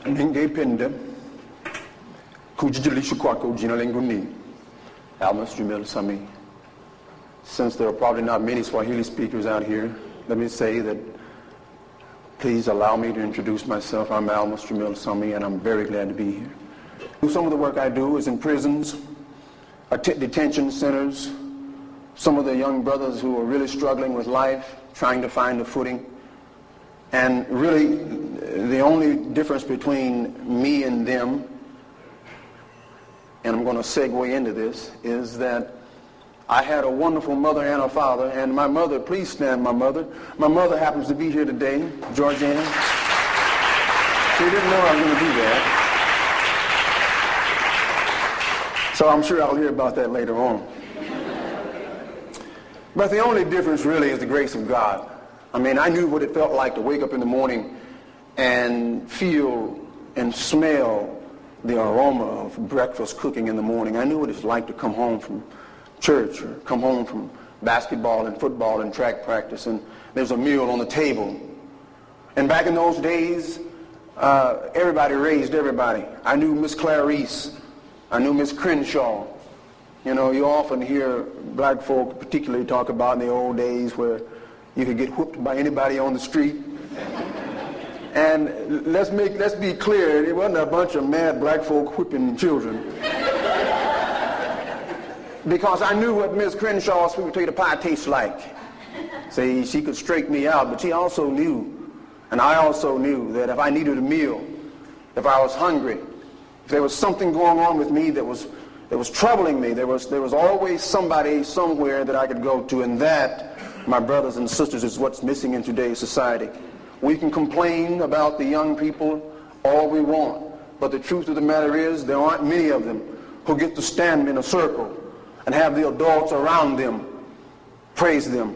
Ningepende, Kujilishu Kwako Jinalenguni, Almas Jamil Sami. Since there are probably not many Swahili speakers out here, let me say that please allow me to introduce myself. I'm Almas Jamil Sami, and I'm very glad to be here. Some of the work I do is in prisons, detention centers, some of the young brothers who are really struggling with life, trying to find a footing. And really, the only difference between me and them, and I'm going to segue into this, is that I had a wonderful mother and a father, and my mother, please stand my mother. My mother happens to be here today, Georgiana. She didn't know I was going to do that. So I'm sure I'll hear about that later on. But the only difference really is the grace of God. I mean, I knew what it felt like to wake up in the morning and feel and smell the aroma of breakfast cooking in the morning. I knew what it's like to come home from church or come home from basketball and football and track practice, and there's a meal on the table. And back in those days, everybody raised everybody. I knew Miss Clarice. I knew Miss Crenshaw. You know, you often hear black folk particularly talk about in the old days where you could get whooped by anybody on the street. And let's be clear, it wasn't a bunch of mad black folk whipping children. Because I knew what Miss Crenshaw's sweet potato pie tastes like. See, she could straighten me out, but she also knew, and I also knew, that if I needed a meal, if I was hungry, if there was something going on with me that was troubling me, there was always somebody somewhere that I could go to, and that, my brothers and sisters, is what's missing in today's society. We can complain about the young people all we want, but the truth of the matter is there aren't many of them who get to stand in a circle and have the adults around them praise them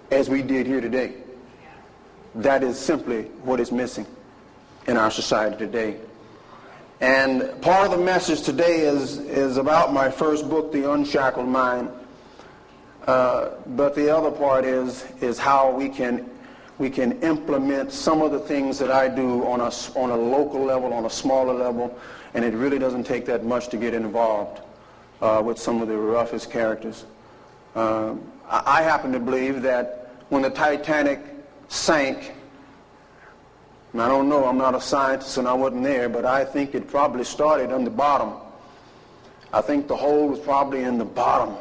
as we did here today. That is simply what is missing in our society today. And part of the message today is about my first book, The Unshackled Mind. But the other part is how we can implement some of the things that I do on a local level, on a smaller level, and it really doesn't take that much to get involved with some of the roughest characters. I happen to believe that when the Titanic sank, and I don't know, I'm not a scientist and I wasn't there, but I think it probably started on the bottom. I think the hole was probably in the bottom.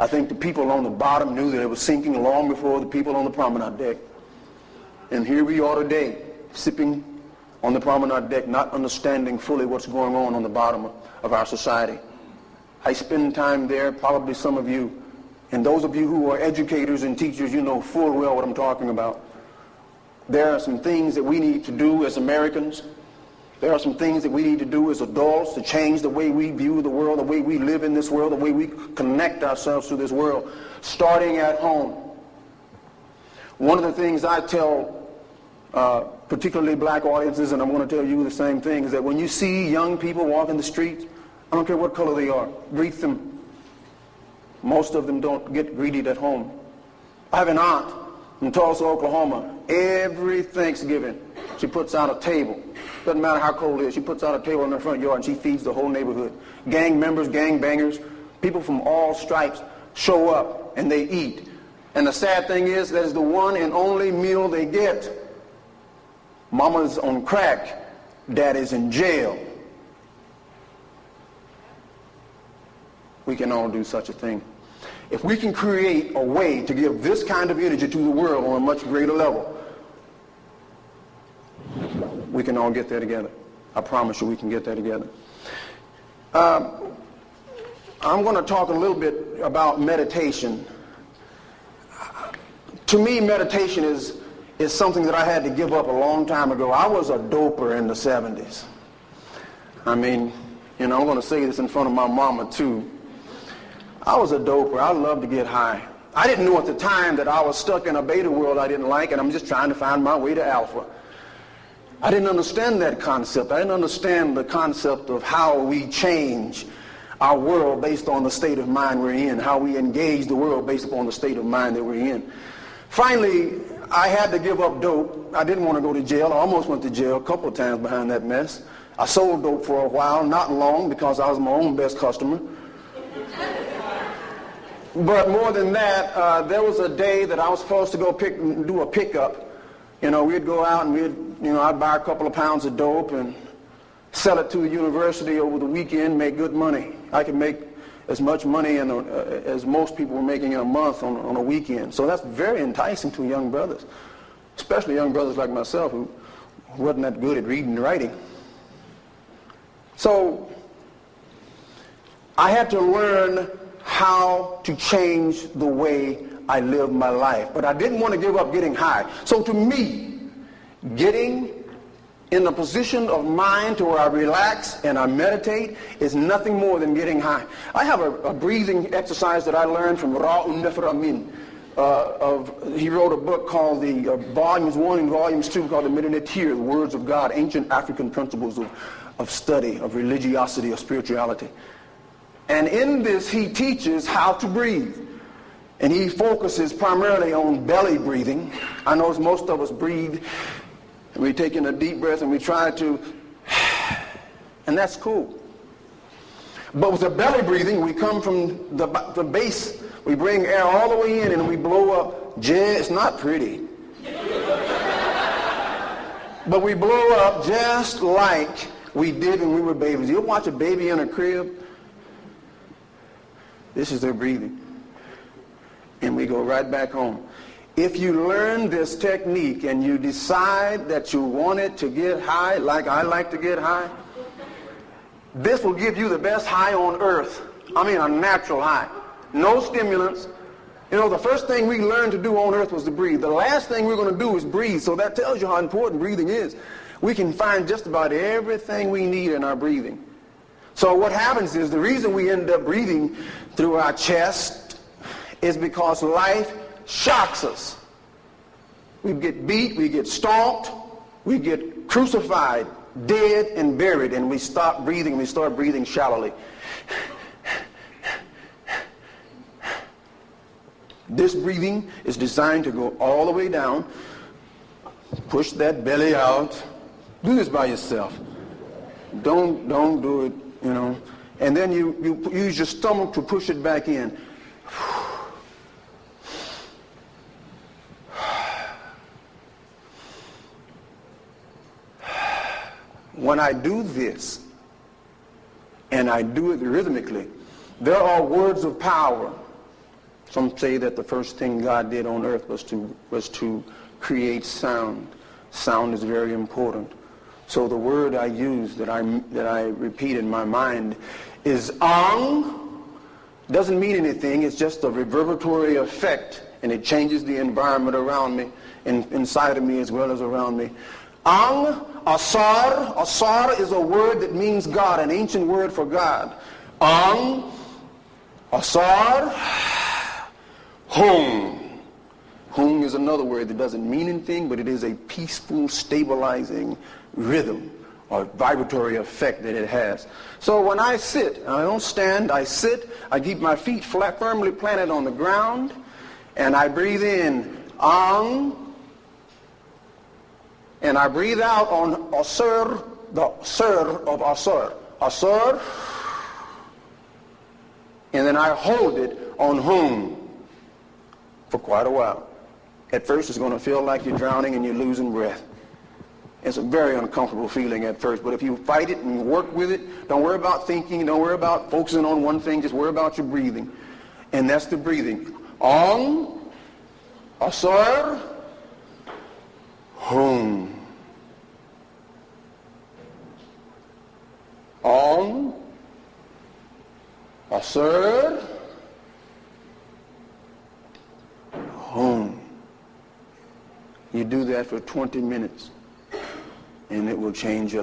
I think the people on the bottom knew that it was sinking long before the people on the promenade deck. And here we are today, sipping on the promenade deck, not understanding fully what's going on the bottom of our society. I spend time there, probably some of you, and those of you who are educators and teachers, you know full well what I'm talking about. There are some things that we need to do as Americans. There are some things that we need to do as adults to change the way we view the world, the way we live in this world, the way we connect ourselves to this world, starting at home. One of the things I tell particularly black audiences, and I'm going to tell you the same thing, is that when you see young people walking the streets, I don't care what color they are, greet them. Most of them don't get greeted at home. I have an aunt in Tulsa, Oklahoma. Every Thanksgiving, she puts out a table. Doesn't matter how cold it is. She puts out a table in her front yard and she feeds the whole neighborhood. Gang members, gang bangers, people from all stripes show up and they eat. And the sad thing is, that is the one and only meal they get. Mama's on crack. Daddy's in jail. We can all do such a thing. If we can create a way to give this kind of energy to the world on a much greater level, we can all get there together. I promise you we can get there together. I'm going to talk a little bit about meditation. To me, meditation is something that I had to give up a long time ago. I was a doper in the 70s. I mean, you know, I'm going to say this in front of my mama too. I was a doper. I loved to get high. I didn't know at the time that I was stuck in a beta world I didn't like, and I'm just trying to find my way to alpha. I didn't understand that concept. I didn't understand the concept of how we change our world based on the state of mind we're in, how we engage the world based upon the state of mind that we're in. Finally, I had to give up dope. I didn't want to go to jail. I almost went to jail a couple of times behind that mess. I sold dope for a while, not long, because I was my own best customer. But more than that, there was a day that I was supposed to go do a pickup. You know, we'd go out and I'd buy a couple of pounds of dope and sell it to the university over the weekend, make good money. I could make as much money as most people were making in a month on a weekend. So that's very enticing to young brothers, especially young brothers like myself who wasn't that good at reading and writing. So I had to learn how to change the way I live my life. But I didn't want to give up getting high. So to me, getting in a position of mind to where I relax and I meditate is nothing more than getting high. I have a breathing exercise that I learned from Ra'un Nefr Amin. He wrote a book called the Volumes 1 and Volumes 2 called the Medinatir, the Words of God, Ancient African Principles of Study, of Religiosity, of Spirituality. And in this, he teaches how to breathe. And he focuses primarily on belly breathing. I know most of us breathe, and we take in a deep breath, and we try to, and that's cool. But with the belly breathing, we come from the base. We bring air all the way in, and we blow up. It's not pretty. But we blow up just like we did when we were babies. You'll watch a baby in a crib. This is their breathing. And we go right back home. If you learn this technique and you decide that you want it to get high, like I like to get high, this will give you the best high on earth. I mean a natural high. No stimulants. You know, the first thing we learned to do on earth was to breathe. The last thing we're going to do is breathe. So that tells you how important breathing is. We can find just about everything we need in our breathing. So what happens is the reason we end up breathing through our chest is because life shocks us. We get beat, we get stomped, we get crucified, dead and buried, and we stop breathing, and we start breathing shallowly. This breathing is designed to go all the way down, push that belly out. Do this by yourself. Don't do it, you know. And then you use your stomach to push it back in. When I do this, and I do it rhythmically, there are words of power. Some say that the first thing God did on earth was to create sound. Sound is very important. So the word I use that I repeat in my mind is ang. Doesn't mean anything. It's just a reverberatory effect, and it changes the environment around me, and inside of me as well as around me. Ang, asar. Asar is a word that means God, an ancient word for God. Ang, asar, hung. Hung is another word that doesn't mean anything, but it is a peaceful, stabilizing rhythm or vibratory effect that it has. So when I sit, I don't stand, I sit, I keep my feet flat, firmly planted on the ground, and I breathe in, ang, and I breathe out on asr, the sir of asr. Asr, and then I hold it on hum for quite a while. At first it's going to feel like you're drowning and you're losing breath. It's a very uncomfortable feeling at first, but if you fight it and work with it, don't worry about thinking, don't worry about focusing on one thing, just worry about your breathing. And that's the breathing. Ang, asar, hum. Ang, asar, hum. You do that for 20 minutes, and it will change your life.